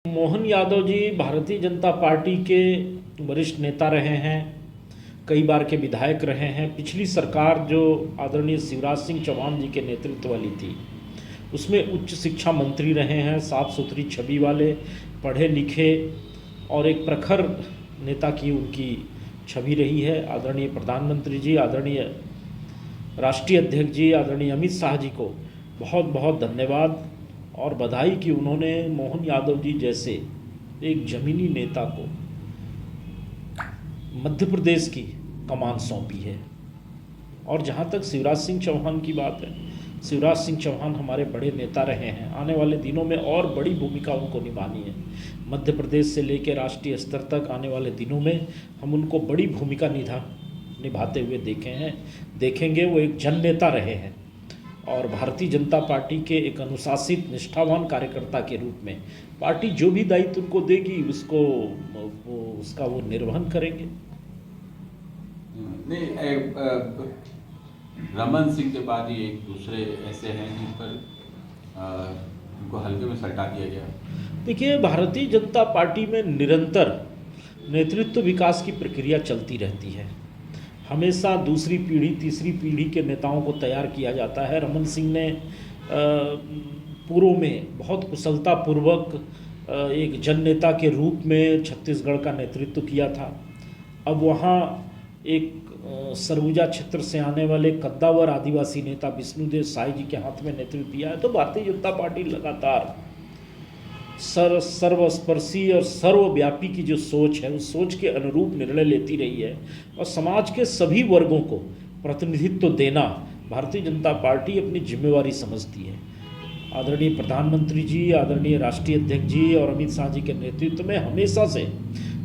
Mohan Yadav ji Bharatiya Janata party के वरिष्ठ नेता रहे हैं। कई बार के विधायक रहे हैं। पिछली सरकार जो आदरणीय शिवराज सिंह चौहान जी के नेतृत्व वाली थी उसमें उच्च शिक्षा मंत्री रहे हैं। साफ सुथरी छवि वाले, पढ़े लिखे और एक प्रखर नेता की उनकी छवि रही है। आदरणीय प्रधानमंत्री जी, आदरणीय राष्ट्रीय अध्यक्ष जी, आदरणीय अमित शाह जी को बहुत बहुत धन्यवाद और बधाई कि उन्होंने मोहन यादव जी जैसे एक जमीनी नेता को मध्य प्रदेश की कमान सौंपी है। और जहाँ तक शिवराज सिंह चौहान की बात है, शिवराज सिंह चौहान हमारे बड़े नेता रहे हैं। आने वाले दिनों में और बड़ी भूमिका उनको निभानी है। मध्य प्रदेश से लेकर राष्ट्रीय स्तर तक आने वाले दिनों में हम उनको बड़ी भूमिका निभाते हुए देखेंगे। वो एक जन नेता रहे हैं और भारतीय जनता पार्टी के एक अनुशासित निष्ठावान कार्यकर्ता के रूप में पार्टी जो भी दायित्व उनको देगी उसका वो निर्वहन करेंगे। नहीं, रमन सिंह के बाद ही एक दूसरे ऐसे हैं जिन पर उनको हल्के में सल्टा दिया गया। देखिए, भारतीय जनता पार्टी में निरंतर नेतृत्व विकास की प्रक्रिया चलती रहती है। हमेशा दूसरी पीढ़ी, तीसरी पीढ़ी के नेताओं को तैयार किया जाता है। रमन सिंह ने पूर्व में बहुत कुशलतापूर्वक एक जन नेता के रूप में छत्तीसगढ़ का नेतृत्व किया था। अब वहाँ एक सरगुजा क्षेत्र से आने वाले कद्दावर आदिवासी नेता विष्णुदेव साय जी के हाथ में नेतृत्व दिया है। तो भारतीय जनता पार्टी लगातार सर्वस्पर्शी और सर्वव्यापी की जो सोच है उस सोच के अनुरूप निर्णय लेती रही है और समाज के सभी वर्गों को प्रतिनिधित्व देना भारतीय जनता पार्टी अपनी जिम्मेवारी समझती है। आदरणीय प्रधानमंत्री जी, आदरणीय राष्ट्रीय अध्यक्ष जी और अमित शाह जी के नेतृत्व में हमेशा से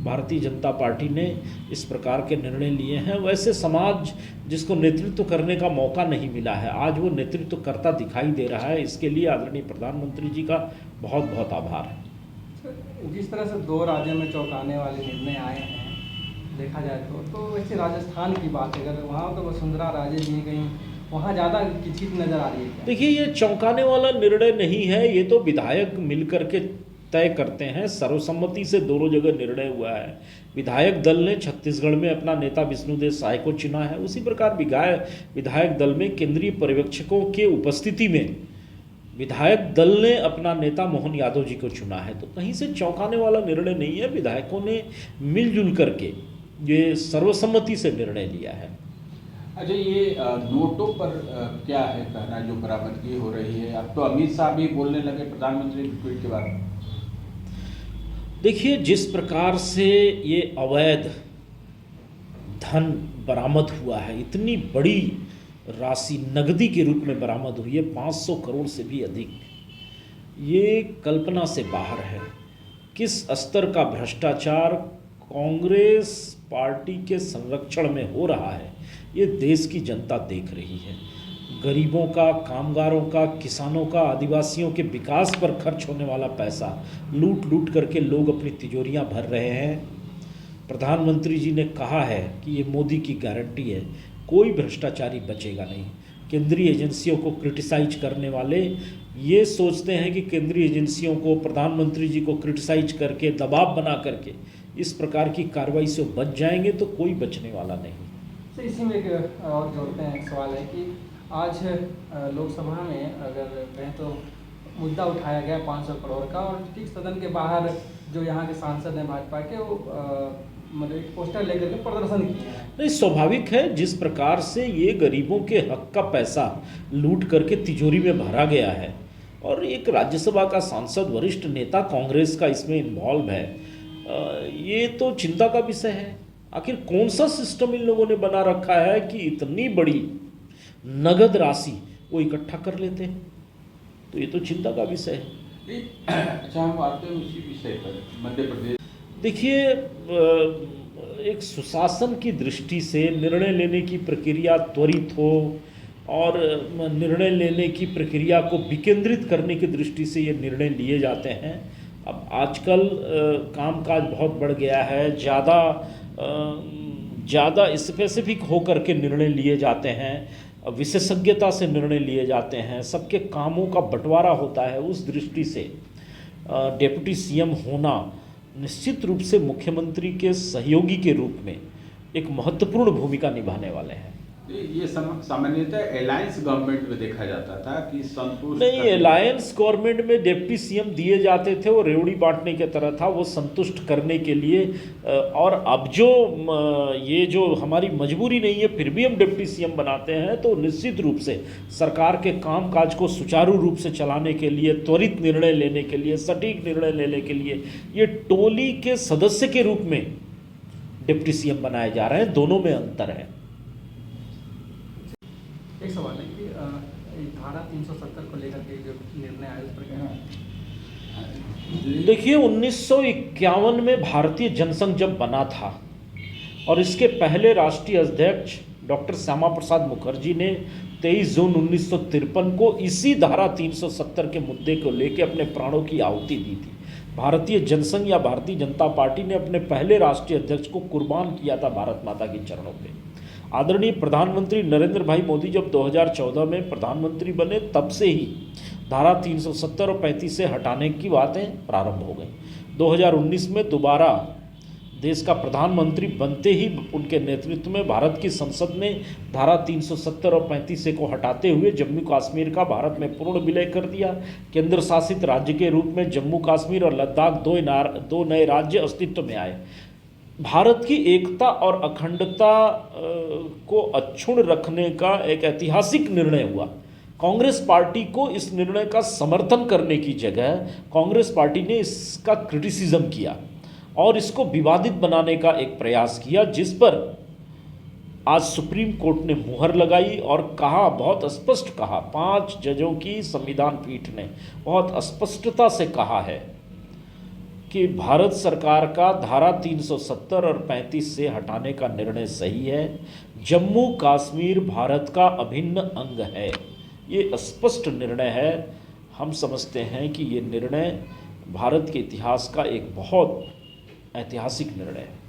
भारतीय जनता पार्टी ने इस प्रकार के निर्णय लिए हैं। वैसे समाज जिसको नेतृत्व करने का मौका नहीं मिला है, आज वो नेतृत्व करता दिखाई दे रहा है। इसके लिए आदरणीय प्रधानमंत्री जी का बहुत बहुत आभार है। जिस तरह से दो राज्यों में चौंकाने वाले निर्णय आए हैं देखा जाए तो वैसे राजस्थान की बात है, अगर वहाँ तो वसुंधरा राजे जी कहीं वहाँ ज़्यादा किचकिच नज़र आ रही है। देखिए, ये चौंकाने वाला निर्णय नहीं है। ये तो विधायक मिलकर के तय करते हैं। सर्वसम्मति से दोनों जगह निर्णय हुआ है। विधायक दल ने छत्तीसगढ़ में अपना नेता विष्णुदेव साय को चुना है। उसी प्रकार विधायक दल में केंद्रीय पर्यवेक्षकों के उपस्थिति में विधायक दल ने अपना नेता मोहन यादव जी को चुना है। तो कहीं से चौंकाने वाला निर्णय नहीं है। विधायकों ने मिलजुल करके ये सर्वसम्मति से निर्णय लिया है। अच्छा, ये नोटों पर क्या है कहना जो बरामदगी हो रही है? अब तो अमित शाह भी बोलने लगे प्रधानमंत्री के ट्वीट के बाद। देखिए, जिस प्रकार से ये अवैध धन बरामद हुआ है, इतनी बड़ी राशि नकदी के रूप में बरामद हुई है, 500 करोड़ से भी अधिक, ये कल्पना से बाहर है। किस स्तर का भ्रष्टाचार कांग्रेस पार्टी के संरक्षण में हो रहा है, ये देश की जनता देख रही है। गरीबों का, कामगारों का, किसानों का, आदिवासियों के विकास पर खर्च होने वाला पैसा लूट लूट करके लोग अपनी तिजोरियां भर रहे हैं। प्रधानमंत्री जी ने कहा है कि ये मोदी की गारंटी है, कोई भ्रष्टाचारी बचेगा नहीं। केंद्रीय एजेंसियों को क्रिटिसाइज करने वाले ये सोचते हैं कि केंद्रीय एजेंसियों को, प्रधानमंत्री जी को क्रिटिसाइज करके, दबाव बना करके इस प्रकार की कार्रवाई से बच जाएंगे, तो कोई बचने वाला नहीं। तो इसी में एक और जोड़ते हैं, एक सवाल है कि आज लोकसभा में अगर कहें तो मुद्दा उठाया गया 500 करोड़ का, और ठीक सदन के बाहर जो यहाँ के सांसद हैं भाजपा के, वो मतलब एक पोस्टर लेकर के प्रदर्शन किए हैं। नहीं, स्वाभाविक है। जिस प्रकार से ये गरीबों के हक का पैसा लूट करके तिजोरी में भरा गया है और एक राज्यसभा का सांसद, वरिष्ठ नेता कांग्रेस का इसमें इन्वॉल्व है, ये तो चिंता का विषय है। आखिर कौन सा सिस्टम इन लोगों ने बना रखा है कि इतनी बड़ी नगद राशि वो इकट्ठा कर लेते हैं? तो ये तो चिंता का विषय है। अच्छा, हम आते हैं उसी विषय पर, मध्य प्रदेश। देखिए, एक सुशासन की दृष्टि से निर्णय लेने की प्रक्रिया त्वरित हो और निर्णय लेने की प्रक्रिया को विकेंद्रित करने की दृष्टि से ये निर्णय लिए जाते हैं। अब आजकल कामकाज बहुत बढ़ गया है, ज़्यादा स्पेसिफिक होकर के निर्णय लिए जाते हैं, विशेषज्ञता से निर्णय लिए जाते हैं, सबके कामों का बंटवारा होता है। उस दृष्टि से डिप्टी सीएम होना निश्चित रूप से मुख्यमंत्री के सहयोगी के रूप में एक महत्वपूर्ण भूमिका निभाने वाले हैं। ये सामान्यतः अलायंस गवर्नमेंट में देखा जाता था कि संतुष्ट नहीं, अलायंस गवर्नमेंट में डिप्टी सीएम दिए जाते थे, वो रेवड़ी बांटने की तरह था, वो संतुष्ट करने के लिए। और अब जो ये जो हमारी मजबूरी नहीं है फिर भी हम डिप्टी सीएम बनाते हैं, तो निश्चित रूप से सरकार के कामकाज को सुचारू रूप से चलाने के लिए, त्वरित निर्णय लेने के लिए, सटीक निर्णय लेने के लिए ये टोली के सदस्य के रूप में डिप्टी सीएम बनाए जा रहे हैं। दोनों में अंतर है। एक सवाल है कि धारा 370 को लेकर के जो निर्णय आया उस पर क्या है? देखिए, 1951 में भारतीय जनसंघ जब बना था और इसके पहले राष्ट्रीय अध्यक्ष डॉक्टर श्यामा प्रसाद मुखर्जी ने 23 जून 1953 को इसी धारा 370 के मुद्दे को लेकर अपने प्राणों की आहुति दी थी। भारतीय जनसंघ या भारतीय जनता पार्टी ने अपने पहले राष्ट्रीय अध्यक्ष को कुर्बान किया था भारत माता के चरणों पे। आदरणीय प्रधानमंत्री नरेंद्र भाई मोदी जब 2014 में प्रधानमंत्री बने तब से ही धारा 370 और 35 से हटाने की बातें प्रारंभ हो गई। 2019 में दोबारा देश का प्रधानमंत्री बनते ही उनके नेतृत्व में भारत की संसद ने धारा 370 और 35 को हटाते हुए जम्मू कश्मीर का भारत में पूर्ण विलय कर दिया। केंद्र शासित राज्य के रूप में जम्मू कश्मीर और लद्दाख दो नए राज्य अस्तित्व में आए। भारत की एकता और अखंडता को अक्षुण्ण रखने का एक ऐतिहासिक निर्णय हुआ। कांग्रेस पार्टी को इस निर्णय का समर्थन करने की जगह कांग्रेस पार्टी ने इसका क्रिटिसिज्म किया और इसको विवादित बनाने का एक प्रयास किया, जिस पर आज सुप्रीम कोर्ट ने मुहर लगाई और कहा, बहुत स्पष्ट कहा, 5 जजों की संविधान पीठ ने बहुत स्पष्टता से कहा है कि भारत सरकार का धारा 370 और 35 से हटाने का निर्णय सही है। जम्मू कश्मीर भारत का अभिन्न अंग है। ये स्पष्ट निर्णय है। हम समझते हैं कि ये निर्णय भारत के इतिहास का एक बहुत ऐतिहासिक निर्णय है।